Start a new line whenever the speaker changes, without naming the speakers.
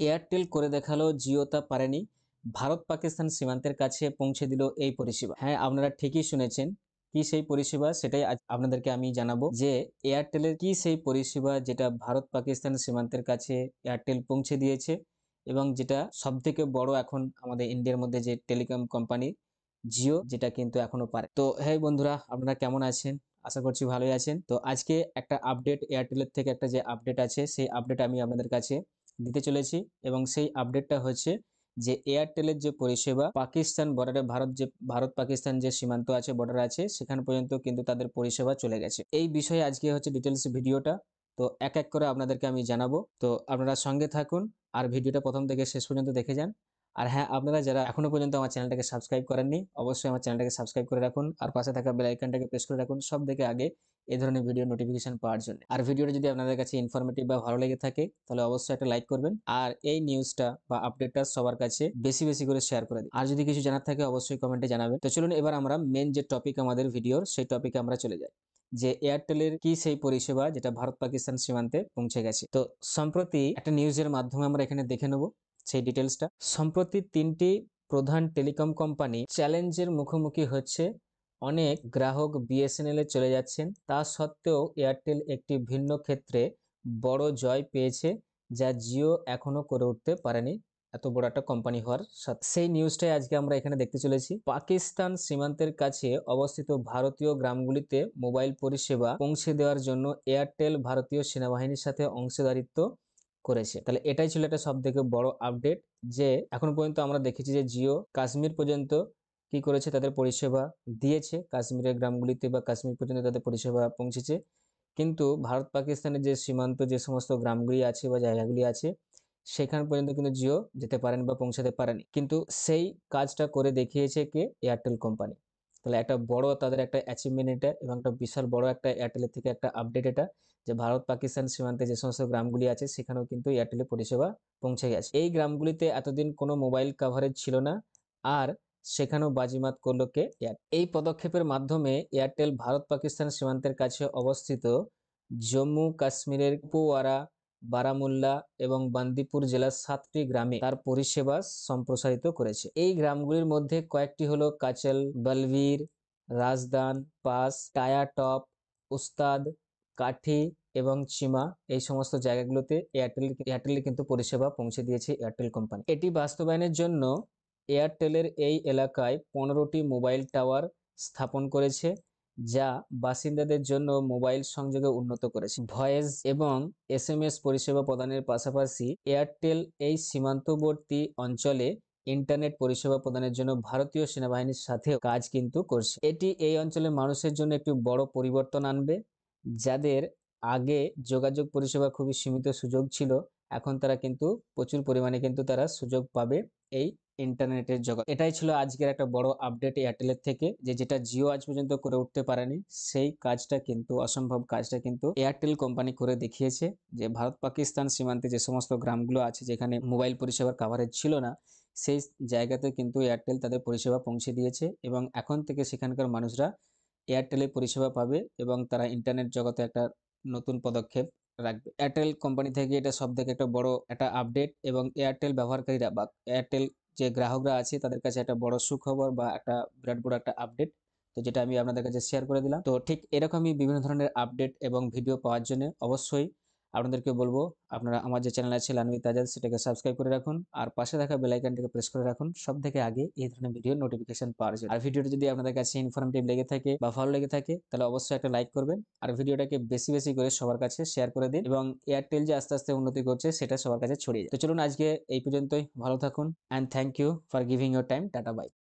Airtel করে দেখালো, জিও তা পারেনি। ভারত পাকিস্তান সীমান্তের কাছে পৌঁছে দিল এই পরিষেবা। হ্যাঁ, আপনারা ঠিকই শুনেছেন। কি সেই পরিষেবা সেটাই আজ আপনাদেরকে আমি জানাবো যে এয়ারটেলের কি সেই পরিষেবা যেটা ভারত পাকিস্তান সীমান্তের কাছে এয়ারটেল পৌঁছে দিয়েছে এবং যেটা সবথেকে বড় এখন আমাদের ইন্ডিয়ার মধ্যে যে টেলিকম কোম্পানি জিও, যেটা কিন্তু এখনো পারে। তো হ্যাঁ বন্ধুরা, আপনারা কেমন আছেন? আশা করছি ভালোই আছেন। তো আজকে একটা আপডেট, এয়ারটেলের থেকে একটা যে আপডেট আছে সেই আপডেট আমি আপনাদের কাছে দিতে চলেছি এবং সেই আপডেটটা হচ্ছে যে এয়ারটেলের যে পরিষেবা পাকিস্তান বর্ডারে, ভারত পাকিস্তান যে সীমান্ত আছে, বর্ডার আছে, সেখান পর্যন্ত কিন্তু তাদের পরিষেবা চলে গেছে। এই বিষয়ে আজকে হচ্ছে ডিটেলস ভিডিওটা। তো এক এক করে আপনাদেরকে আমি জানাবো, তো আপনারা সঙ্গে থাকুন আর ভিডিওটা প্রথম থেকে শেষ পর্যন্ত দেখে যান। আর হ্যাঁ, আপনারা যারা এখনো পর্যন্ত আমার চ্যানেলটাকে সাবস্ক্রাইব করেননি, অবশ্যই আমার চ্যানেলটাকে সাবস্ক্রাইব করে রাখুন আর পাশে থাকা বেল আইকনটাকে প্রেস করে রাখুন সব থেকে আগে এই ধরনের ভিডিও নোটিফিকেশন পাওয়ার জন্য। আর ভিডিওটা যদি আপনাদের কাছে ইনফরমেটিভ বা ভালো লেগে থাকে তাহলে অবশ্যই একটা লাইক করবেন আর এই নিউজটা বা আপডেটটা সবার কাছে বেশি বেশি করে শেয়ার করে দিন। আর যদি কিছু জানার থাকে অবশ্যই কমেন্টে জানাবেন। তো চলুন এবার আমরা মেন যে টপিক আমাদের ভিডিওর, সেই টপিকে আমরা চলে যাই যে এয়ারটেলের কি সেই পরিষেবা যেটা ভারত পাকিস্তান সীমান্তে পৌঁছে গেছে। তো সম্প্রতি একটা নিউজের মাধ্যমে আমরা এখানে দেখে নেব সেই ডিটেলসটা। সম্প্রতি তিনটি প্রধান টেলিকম কোম্পানি চ্যালেঞ্জের মুখোমুখি হচ্ছে। অনেক গ্রাহক বিএসএনএল এ চলে যাচ্ছেন, তা সত্ত্বেও এয়ারটেল একটি ভিন্ন ক্ষেত্রে বড় জয় পেয়েছে যা জিও এখনো করে উঠতে পারেনি এত বড় একটা কোম্পানি হওয়ার সাথে। সেই নিউজটাই আজকে আমরা এখানে দেখতে চলেছি। পাকিস্তান সীমান্তের কাছে অবস্থিত ভারতীয় গ্রামগুলিতে মোবাইল পরিষেবা পৌঁছে দেওয়ার জন্য এয়ারটেল ভারতীয় সেনাবাহিনীর সাথে অংশীদারিত্ব করেছে। তাহলে এটাই ছিল একটা সব থেকে বড় আপডেট যে এখনো পর্যন্ত আমরা দেখেছি যে জিও কাশ্মীর পর্যন্ত কি করেছে, তাদের পরিষেবা দিয়েছে কাশ্মীরের গ্রামগুলিতে বা কাশ্মীর পর্যন্ত তাদের পরিষেবা পৌঁছেছে। কিন্তু ভারত পাকিস্তানের যে সীমান্ত যে সমস্ত গ্রামগুলি আছে বা জায়গাগুলি আছে সেখান পর্যন্ত কিন্তু জিও যেতে পারেনি বা পৌঁছাতে পারেনি। কিন্তু সেই কাজটা করে দেখিয়েছে কে? Airtel company. তাহলে একটা বড় তাদের একটা অ্যাচিভমেন্ট এটা এবং একটা বিশাল বড় একটা এয়ারটেলের থেকে একটা আপডেট এটা যে ভারত পাকিস্তান সীমান্তে যে সমস্ত গ্রামগুলি আছে সেখানেও কিন্তু এয়ারটেলের পরিষেবা পৌঁছে গেছে। এই গ্রামগুলিতে এতদিন কোনো মোবাইল কাভারেজ ছিল না আর সেখানেও বাজিমাত করলো কে? এই পদক্ষেপের মাধ্যমে এয়ারটেল ভারত পাকিস্তান সীমান্তের কাছে অবস্থিত জম্মু কাশ্মীরের কুপওয়ারা, বারামুল্লা এবং বান্দিপুর জেলার 7টি গ্রামে তার পরিষেবা সম্প্রসারিত করেছে। এই গ্রামগুলির মধ্যে কয়েকটি হলো কাচল, বলবীর, রাজদান, পাস, টায়া টপ, উস্তাদ, কাঠি এবং চিমা, এই সমস্ত জায়গাগুলোতে এয়ারটেলের কিন্তু পরিষেবা পৌঁছে দিয়েছে এয়ারটেল কোম্পানি। এটি বাস্তবায়নের জন্য এয়ারটেলের এই এলাকায় 15টি মোবাইল টাওয়ার স্থাপন করেছে যা বাসিন্দাদের জন্য মোবাইল সংযোগে উন্নত করেছে। ভয়েস এবং এসএমএস পরিষেবা প্রদানের পাশাপাশি এয়ারটেল এই সীমান্তবর্তী অঞ্চলে ইন্টারনেট পরিষেবা প্রদানের জন্য ভারতীয় সেনাবাহিনীর সাথেও কাজ কিন্তু করছে। এটি এই অঞ্চলের মানুষের জন্য একটি বড় পরিবর্তন আনবে। যাদের আগে যোগাযোগ পরিষেবা খুবই সীমিত সুযোগ ছিল, এখন তারা কিন্তু প্রচুর পরিমাণে কিন্তু তারা সুযোগ পাবে এই ইন্টারনেটের জগৎ। এটাই ছিল আজকের একটা বড় আপডেট এয়ারটেলের থেকে যে যেটা জিও আজ পর্যন্ত করে উঠতে পারেনি সেই কাজটা কিন্তু, অসম্ভব কাজটা কিন্তু এয়ারটেল কোম্পানি করে দেখিয়েছে। যে ভারত পাকিস্তান সীমান্তে যে সমস্ত গ্রামগুলো আছে যেখানে মোবাইল পরিষেবার কাভারেজ ছিল না সেই জায়গাতে কিন্তু এয়ারটেল তাদের পরিষেবা পৌঁছে দিয়েছে এবং এখন থেকে সেখানকার মানুষরা এয়ারটেলের পরিষেবা পাবে এবং তারা ইন্টারনেট জগতে একটা নতুন পদক্ষেপ রাখবে। এয়ারটেল কোম্পানি থেকে এটা সব থেকে একটা বড় একটা আপডেট এবং এয়ারটেল ব্যবহারকারীরা বা এয়ারটেল যে গ্রাহকরা আছে তাদের কাছে একটা বড় সুখবর বা একটা বিরাট বড় একটা আপডেট, তো যেটা আমি আপনাদের কাছে শেয়ার করে দিলাম। তো ঠিক এরকমই বিভিন্ন ধরনের আপডেট এবং ভিডিও পাওয়ার জন্য অবশ্যই আপনাদেরকে বলবো আপনারা আমার যে চ্যানেল আছে লানভি তাজাল সেটাকে সাবস্ক্রাইব করে রাখুন আর পাশে থাকা বেল আইকনটাকে প্রেস করে রাখুন সব থেকে আগে এই ধরনের ভিডিও নোটিফিকেশন পাওয়ার জন্য। আর ভিডিওটা যদি আপনাদের কাছে ইনফরমেটিভ লেগে থাকে বা ভালো লেগে থাকে তাহলে অবশ্যই একটা লাইক করবেন আর ভিডিওটাকে বেশি বেশি করে সবার কাছে শেয়ার করে দিন এবং এয়ারটেল যে আস্তে আস্তে উন্নতি করছে সেটা সবার কাছে ছড়িয়ে যায়। তো চলুন আজকে এই পর্যন্তই, ভালো থাকুন and thank you for giving your time. Tata by.